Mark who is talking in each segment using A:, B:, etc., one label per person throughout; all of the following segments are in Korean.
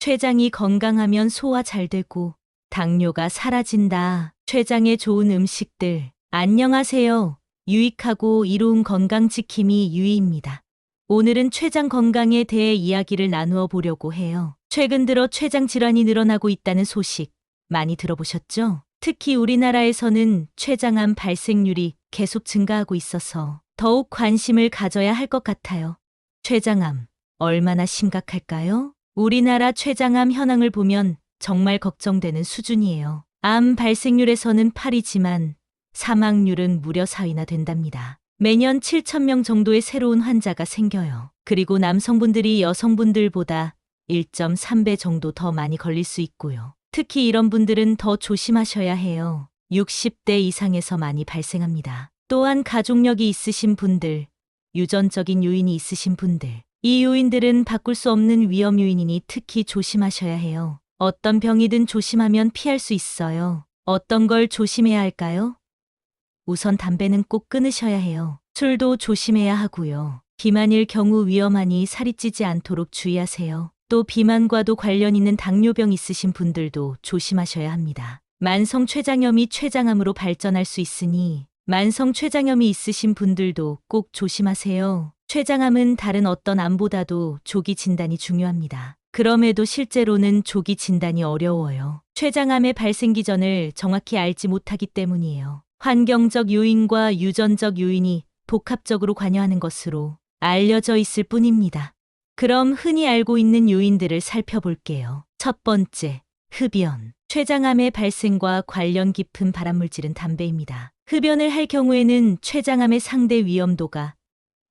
A: 췌장이 건강하면 소화 잘 되고 당뇨가 사라진다. 췌장에 좋은 음식들. 안녕하세요. 유익하고 이로운 건강 지킴이 유이입니다. 오늘은 췌장 건강에 대해 이야기를 나누어 보려고 해요. 최근 들어 췌장 질환이 늘어나고 있다는 소식 많이 들어보셨죠? 특히 우리나라에서는 췌장암 발생률이 계속 증가하고 있어서 더욱 관심을 가져야 할 것 같아요. 췌장암, 얼마나 심각할까요? 우리나라 췌장암 현황을 보면 정말 걱정되는 수준이에요. 암 발생률에서는 8위지만 사망률은 무려 4위나 된답니다. 매년 7,000명 정도의 새로운 환자가 생겨요. 그리고 남성분들이 여성분들보다 1.3배 정도 더 많이 걸릴 수 있고요. 특히 이런 분들은 더 조심하셔야 해요. 60대 이상에서 많이 발생합니다. 또한 가족력이 있으신 분들, 유전적인 요인이 있으신 분들, 이 요인들은 바꿀 수 없는 위험 요인이니 특히 조심하셔야 해요. 어떤 병이든 조심하면 피할 수 있어요. 어떤 걸 조심해야 할까요? 우선 담배는 꼭 끊으셔야 해요. 술도 조심해야 하고요. 비만일 경우 위험하니 살이 찌지 않도록 주의하세요. 또 비만과도 관련 있는 당뇨병 있으신 분들도 조심하셔야 합니다. 만성 췌장염이 췌장암으로 발전할 수 있으니 만성 췌장염이 있으신 분들도 꼭 조심하세요. 췌장암은 다른 어떤 암보다도 조기 진단이 중요합니다. 그럼에도 실제로는 조기 진단이 어려워요. 췌장암의 발생 기전을 정확히 알지 못하기 때문이에요. 환경적 요인과 유전적 요인이 복합적으로 관여하는 것으로 알려져 있을 뿐입니다. 그럼 흔히 알고 있는 요인들을 살펴볼게요. 첫 번째, 흡연. 췌장암의 발생과 관련 깊은 발암물질은 담배입니다. 흡연을 할 경우에는 췌장암의 상대 위험도가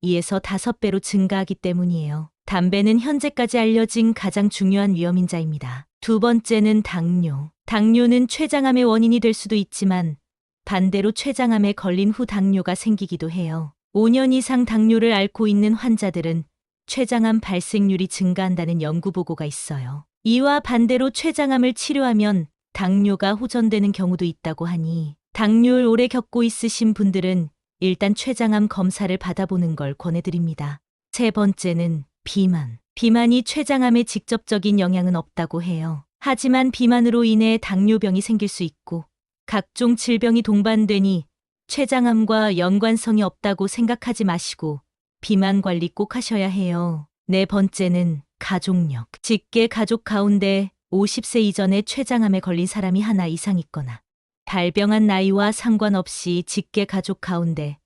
A: 2에서 5배로 증가하기 때문이에요. 담배는 현재까지 알려진 가장 중요한 위험인자입니다. 두 번째는 당뇨. 당뇨는 췌장암의 원인이 될 수도 있지만 반대로 췌장암에 걸린 후 당뇨가 생기기도 해요. 5년 이상 당뇨를 앓고 있는 환자들은 췌장암 발생률이 증가한다는 연구 보고가 있어요. 이와 반대로 췌장암을 치료하면 당뇨가 호전되는 경우도 있다고 하니 당뇨를 오래 겪고 있으신 분들은 일단 췌장암 검사를 받아보는 걸 권해드립니다. 세 번째는 비만. 비만이 췌장암에 직접적인 영향은 없다고 해요. 하지만 비만으로 인해 당뇨병이 생길 수 있고 각종 질병이 동반되니 췌장암과 연관성이 없다고 생각하지 마시고 비만 관리 꼭 하셔야 해요. 네 번째는 가족력. 직계 가족 가운데 50세 이전에 췌장암에 걸린 사람이 하나 이상 있거나 발병한 나이와 상관없이 직계 가족 가운데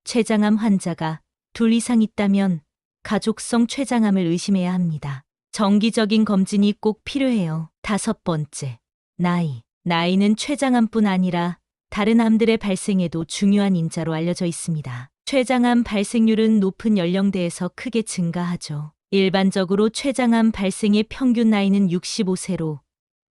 A: 췌장암 환자가 2 이상 있다면 가족성 췌장암을 의심해야 합니다. 정기적인 검진이 꼭 필요해요. 다섯 번째, 나이. 나이는 췌장암뿐 아니라 다른 암들의 발생에도 중요한 인자로 알려져 있습니다. 췌장암 발생률은 높은 연령대에서 크게 증가하죠. 일반적으로 췌장암 발생의 평균 나이는 65세로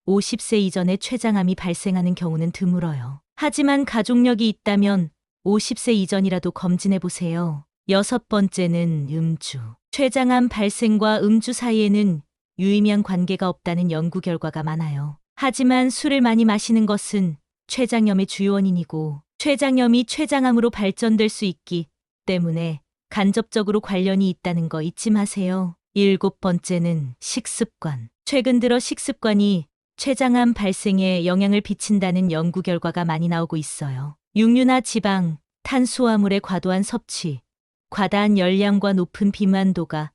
A: 50세 이전에 췌장암이 발생하는 경우는 드물어요. 하지만 가족력이 있다면 50세 이전이라도 검진해 보세요. 여섯 번째는 음주. 췌장암 발생과 음주 사이에는 유의미한 관계가 없다는 연구 결과가 많아요. 하지만 술을 많이 마시는 것은 췌장염의 주요 원인이고 췌장염이 췌장암으로 발전될 수 있기 때문에 간접적으로 관련이 있다는 거 잊지 마세요. 일곱 번째는 식습관. 최근 들어 식습관이 췌장암 발생에 영향을 미친다는 연구 결과가 많이 나오고 있어요. 육류나 지방, 탄수화물의 과도한 섭취, 과다한 열량과 높은 비만도가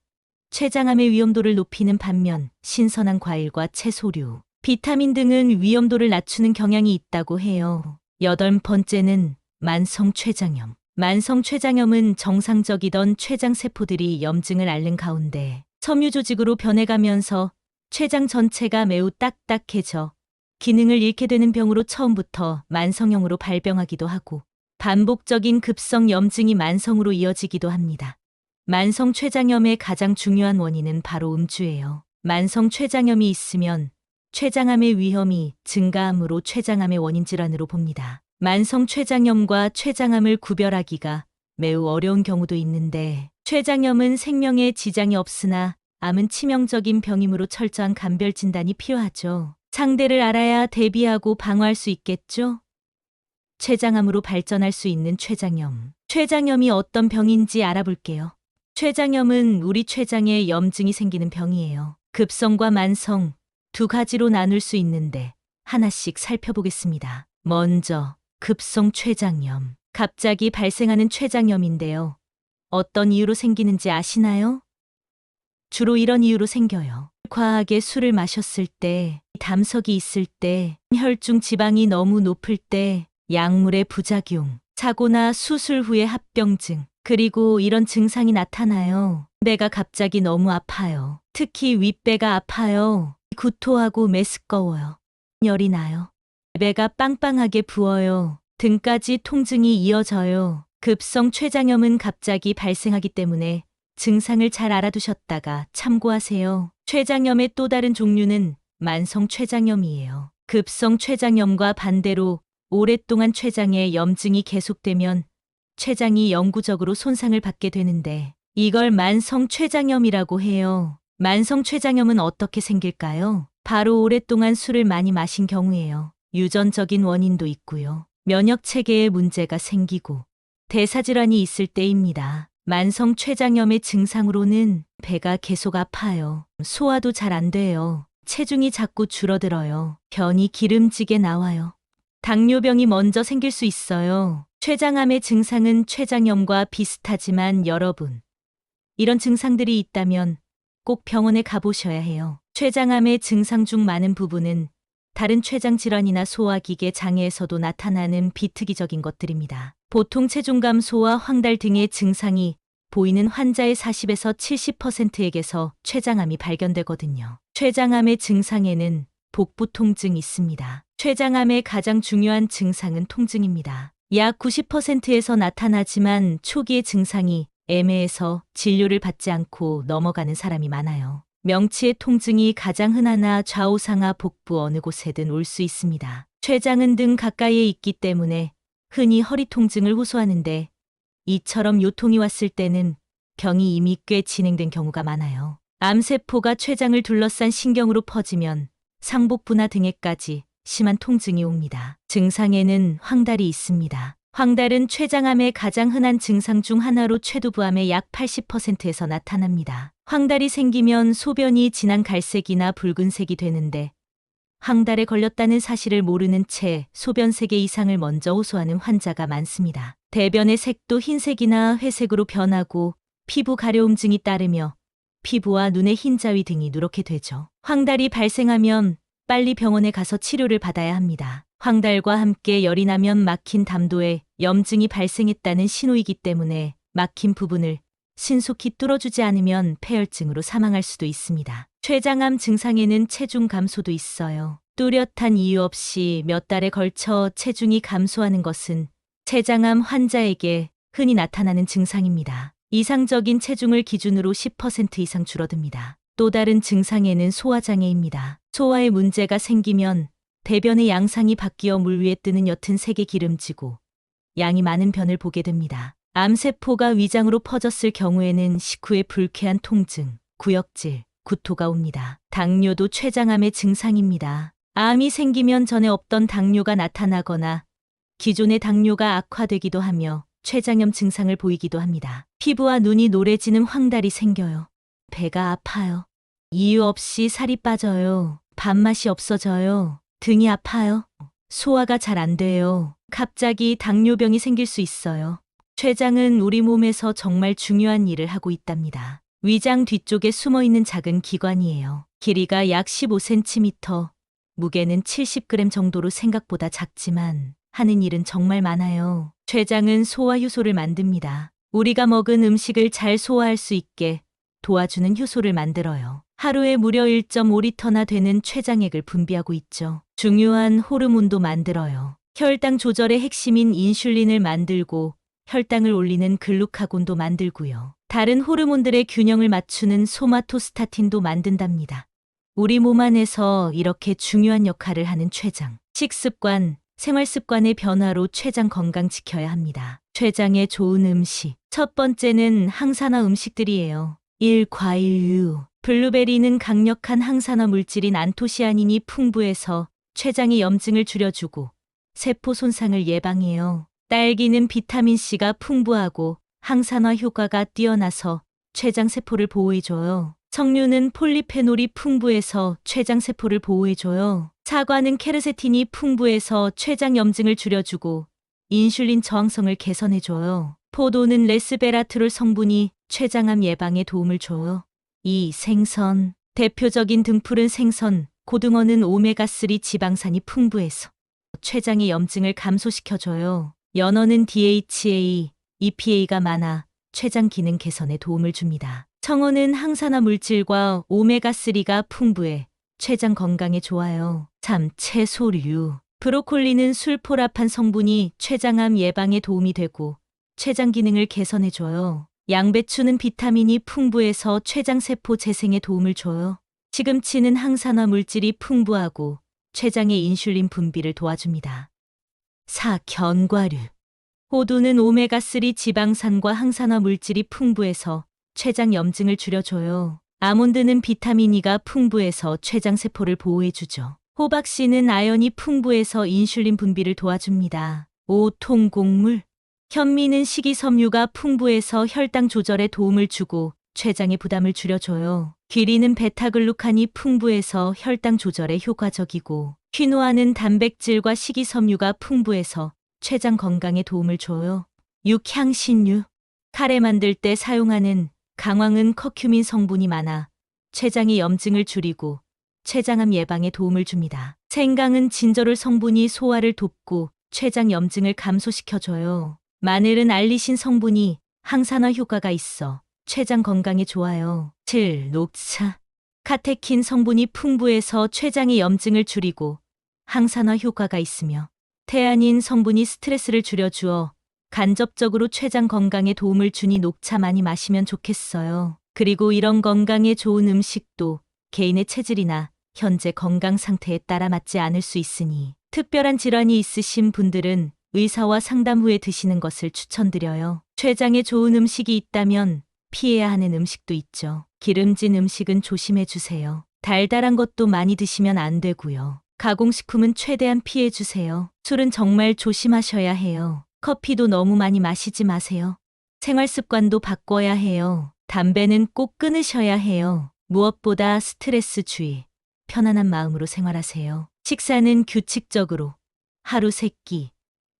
A: 췌장암의 위험도를 높이는 반면 신선한 과일과 채소류, 비타민 등은 위험도를 낮추는 경향이 있다고 해요. 여덟 번째는 만성 췌장염. 만성 췌장염은 정상적이던 췌장 세포들이 염증을 앓는 가운데 섬유 조직으로 변해가면서 췌장 전체가 매우 딱딱해져 기능을 잃게 되는 병으로 처음부터 만성형으로 발병하기도 하고 반복적인 급성 염증이 만성으로 이어지기도 합니다. 만성 췌장염의 가장 중요한 원인은 바로 음주예요. 만성 췌장염이 있으면 췌장암의 위험이 증가하므로 췌장암의 원인 질환으로 봅니다. 만성 췌장염과 췌장암을 구별하기가 매우 어려운 경우도 있는데 췌장염은 생명에 지장이 없으나 암은 치명적인 병이므로 철저한 감별 진단이 필요하죠. 상대를 알아야 대비하고 방어할 수 있겠죠? 췌장암으로 발전할 수 있는 췌장염. 췌장염이 어떤 병인지 알아볼게요. 췌장염은 우리 췌장에 염증이 생기는 병이에요. 급성과 만성, 두 가지로 나눌 수 있는데 하나씩 살펴보겠습니다. 먼저 급성 췌장염. 갑자기 발생하는 췌장염인데요. 어떤 이유로 생기는지 아시나요? 주로 이런 이유로 생겨요. 과하게 술을 마셨을 때, 담석이 있을 때, 혈중 지방이 너무 높을 때, 약물의 부작용, 사고나 수술 후의 합병증, 그리고 이런 증상이 나타나요. 배가 갑자기 너무 아파요. 특히 윗배가 아파요. 구토하고 메스꺼워요. 열이 나요. 배가 빵빵하게 부어요. 등까지 통증이 이어져요. 급성 췌장염은 갑자기 발생하기 때문에 증상을 잘 알아두셨다가 참고하세요. 췌장염의 또 다른 종류는 만성 췌장염이에요. 급성 췌장염과 반대로 오랫동안 췌장에 염증이 계속되면 췌장이 영구적으로 손상을 받게 되는데 이걸 만성 췌장염이라고 해요. 만성 췌장염은 어떻게 생길까요? 바로 오랫동안 술을 많이 마신 경우예요. 유전적인 원인도 있고요. 면역 체계에 문제가 생기고 대사질환이 있을 때입니다. 만성 췌장염의 증상으로는 배가 계속 아파요. 소화도 잘 안 돼요. 체중이 자꾸 줄어들어요. 변이 기름지게 나와요. 당뇨병이 먼저 생길 수 있어요. 췌장암의 증상은 췌장염과 비슷하지만 여러분, 이런 증상들이 있다면 꼭 병원에 가보셔야 해요. 췌장암의 증상 중 많은 부분은 다른 췌장 질환이나 소화기계 장애에서도 나타나는 비특이적인 것들입니다. 보통 체중 감소와 황달 등의 증상이 보이는 환자의 40에서 70%에게서 췌장암이 발견되거든요. 췌장암의 증상에는 복부 통증이 있습니다. 췌장암의 가장 중요한 증상은 통증입니다. 약 90%에서 나타나지만 초기의 증상이 애매해서 진료를 받지 않고 넘어가는 사람이 많아요. 명치의 통증이 가장 흔하나 좌우 상하 복부 어느 곳에든 올 수 있습니다. 췌장은 등 가까이에 있기 때문에 흔히 허리 통증을 호소하는데 이처럼 요통이 왔을 때는 병이 이미 꽤 진행된 경우가 많아요. 암세포가 췌장을 둘러싼 신경으로 퍼지면 상복부나 등에까지 심한 통증이 옵니다. 증상에는 황달이 있습니다. 황달은 췌장암의 가장 흔한 증상 중 하나로 췌두부암의 약 80%에서 나타납니다. 황달이 생기면 소변이 진한 갈색이나 붉은색이 되는데 황달에 걸렸다는 사실을 모르는 채 소변색의 이상을 먼저 호소하는 환자가 많습니다. 대변의 색도 흰색이나 회색으로 변하고 피부 가려움증이 따르며 피부와 눈의 흰자위 등이 누렇게 되죠. 황달이 발생하면 빨리 병원에 가서 치료를 받아야 합니다. 황달과 함께 열이 나면 막힌 담도에 염증이 발생했다는 신호이기 때문에 막힌 부분을 신속히 뚫어주지 않으면 폐혈증으로 사망할 수도 있습니다. 췌장암 증상에는 체중 감소도 있어요. 뚜렷한 이유 없이 몇 달에 걸쳐 체중이 감소하는 것은 췌장암 환자에게 흔히 나타나는 증상입니다. 이상적인 체중을 기준으로 10% 이상 줄어듭니다. 또 다른 증상에는 소화장애입니다. 소화에 문제가 생기면 대변의 양상이 바뀌어 물 위에 뜨는 옅은 색의 기름지고 양이 많은 변을 보게 됩니다. 암세포가 위장으로 퍼졌을 경우에는 식후에 불쾌한 통증, 구역질, 구토가 옵니다. 당뇨도 췌장암의 증상입니다. 암이 생기면 전에 없던 당뇨가 나타나거나 기존의 당뇨가 악화되기도 하며 췌장염 증상을 보이기도 합니다. 피부와 눈이 노래지는 황달이 생겨요. 배가 아파요. 이유 없이 살이 빠져요. 밥맛이 없어져요. 등이 아파요. 소화가 잘 안 돼요. 갑자기 당뇨병이 생길 수 있어요. 췌장은 우리 몸에서 정말 중요한 일을 하고 있답니다. 위장 뒤쪽에 숨어있는 작은 기관이에요. 길이가 약 15cm, 무게는 70g 정도로 생각보다 작지만 하는 일은 정말 많아요. 췌장은 소화 효소를 만듭니다. 우리가 먹은 음식을 잘 소화할 수 있게 도와주는 효소를 만들어요. 하루에 무려 1.5리터나 되는 췌장액을 분비하고 있죠. 중요한 호르몬도 만들어요. 혈당 조절의 핵심인 인슐린을 만들고 혈당을 올리는 글루카곤도 만들고요. 다른 호르몬들의 균형을 맞추는 소마토스타틴도 만든답니다. 우리 몸 안에서 이렇게 중요한 역할을 하는 췌장. 식습관, 생활습관의 변화로 췌장 건강 지켜야 합니다. 췌장에 좋은 음식. 첫 번째는 항산화 음식들이에요. 1. 과일류. 블루베리는 강력한 항산화 물질인 안토시아닌이 풍부해서 췌장의 염증을 줄여주고 세포 손상을 예방해요. 딸기는 비타민C가 풍부하고 항산화 효과가 뛰어나서 췌장 세포를 보호해줘요. 석류는 폴리페놀이 풍부해서 췌장세포를 보호해줘요. 사과는 케르세틴이 풍부해서 췌장 염증을 줄여주고 인슐린 저항성을 개선해줘요. 포도는 레스베라트롤 성분이 췌장암 예방에 도움을 줘요. 이 생선, 대표적인 등푸른 생선, 고등어는 오메가3 지방산이 풍부해서 췌장의 염증을 감소시켜줘요. 연어는 DHA, EPA가 많아 췌장 기능 개선에 도움을 줍니다. 청어는 항산화 물질과 오메가3가 풍부해 췌장 건강에 좋아요. 채소류. 브로콜리는 술포라판 성분이 췌장암 예방에 도움이 되고 췌장 기능을 개선해줘요. 양배추는 비타민이 풍부해서 췌장세포 재생에 도움을 줘요. 시금치는 항산화 물질이 풍부하고 췌장의 인슐린 분비를 도와줍니다. 견과류. 호두는 오메가3 지방산과 항산화 물질이 풍부해서 췌장 염증을 줄여줘요. 아몬드는 비타민 E가 풍부해서 췌장세포를 보호해주죠. 호박씨는 아연이 풍부해서 인슐린 분비를 도와줍니다. 통곡물. 현미는 식이섬유가 풍부해서 혈당 조절에 도움을 주고 췌장의 부담을 줄여줘요. 귀리는 베타글루칸이 풍부해서 혈당 조절에 효과적이고 퀴노아는 단백질과 식이섬유가 풍부해서 췌장 건강에 도움을 줘요. 향신료. 카레 만들 때 사용하는 강황은 커큐민 성분이 많아 췌장의 염증을 줄이고 췌장암 예방에 도움을 줍니다. 생강은 진저롤 성분이 소화를 돕고 췌장 염증을 감소시켜줘요. 마늘은 알리신 성분이 항산화 효과가 있어 췌장 건강에 좋아요. 녹차. 카테킨 성분이 풍부해서 췌장의 염증을 줄이고 항산화 효과가 있으며 테아닌 성분이 스트레스를 줄여주어 간접적으로 췌장 건강에 도움을 주니 녹차 많이 마시면 좋겠어요. 그리고 이런 건강에 좋은 음식도 개인의 체질이나 현재 건강 상태에 따라 맞지 않을 수 있으니 특별한 질환이 있으신 분들은 의사와 상담 후에 드시는 것을 추천드려요. 췌장에 좋은 음식이 있다면 피해야 하는 음식도 있죠. 기름진 음식은 조심해 주세요. 달달한 것도 많이 드시면 안 되고요. 가공식품은 최대한 피해 주세요. 술은 정말 조심하셔야 해요. 커피도 너무 많이 마시지 마세요. 생활 습관도 바꿔야 해요. 담배는 꼭 끊으셔야 해요. 무엇보다 스트레스 주의, 편안한 마음으로 생활하세요. 식사는 규칙적으로 하루 3끼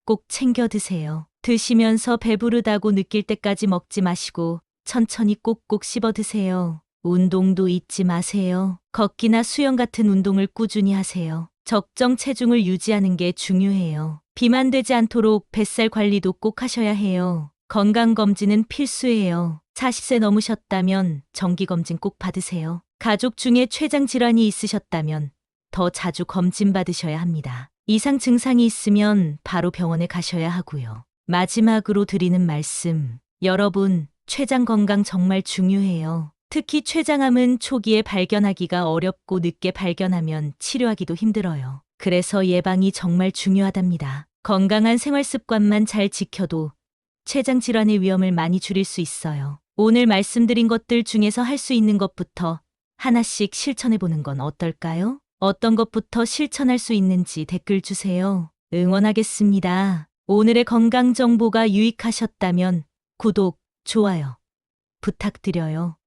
A: 꼭 챙겨 드세요. 드시면서 배부르다고 느낄 때까지 먹지 마시고 천천히 꼭꼭 씹어 드세요. 운동도 잊지 마세요. 걷기나 수영 같은 운동을 꾸준히 하세요. 적정 체중을 유지하는 게 중요해요. 비만 되지 않도록 뱃살 관리도 꼭 하셔야 해요. 건강검진은 필수예요. 40세 넘으셨다면 정기검진 꼭 받으세요. 가족 중에 췌장 질환이 있으셨다면 더 자주 검진 받으셔야 합니다. 이상 증상이 있으면 바로 병원에 가셔야 하고요. 마지막으로 드리는 말씀. 여러분, 췌장 건강 정말 중요해요. 특히 췌장암은 초기에 발견하기가 어렵고 늦게 발견하면 치료하기도 힘들어요. 그래서 예방이 정말 중요하답니다. 건강한 생활 습관만 잘 지켜도 췌장 질환의 위험을 많이 줄일 수 있어요. 오늘 말씀드린 것들 중에서 할 수 있는 것부터 하나씩 실천해 보는 건 어떨까요? 어떤 것부터 실천할 수 있는지 댓글 주세요. 응원하겠습니다. 오늘의 건강 정보가 유익하셨다면 구독, 좋아요 부탁드려요.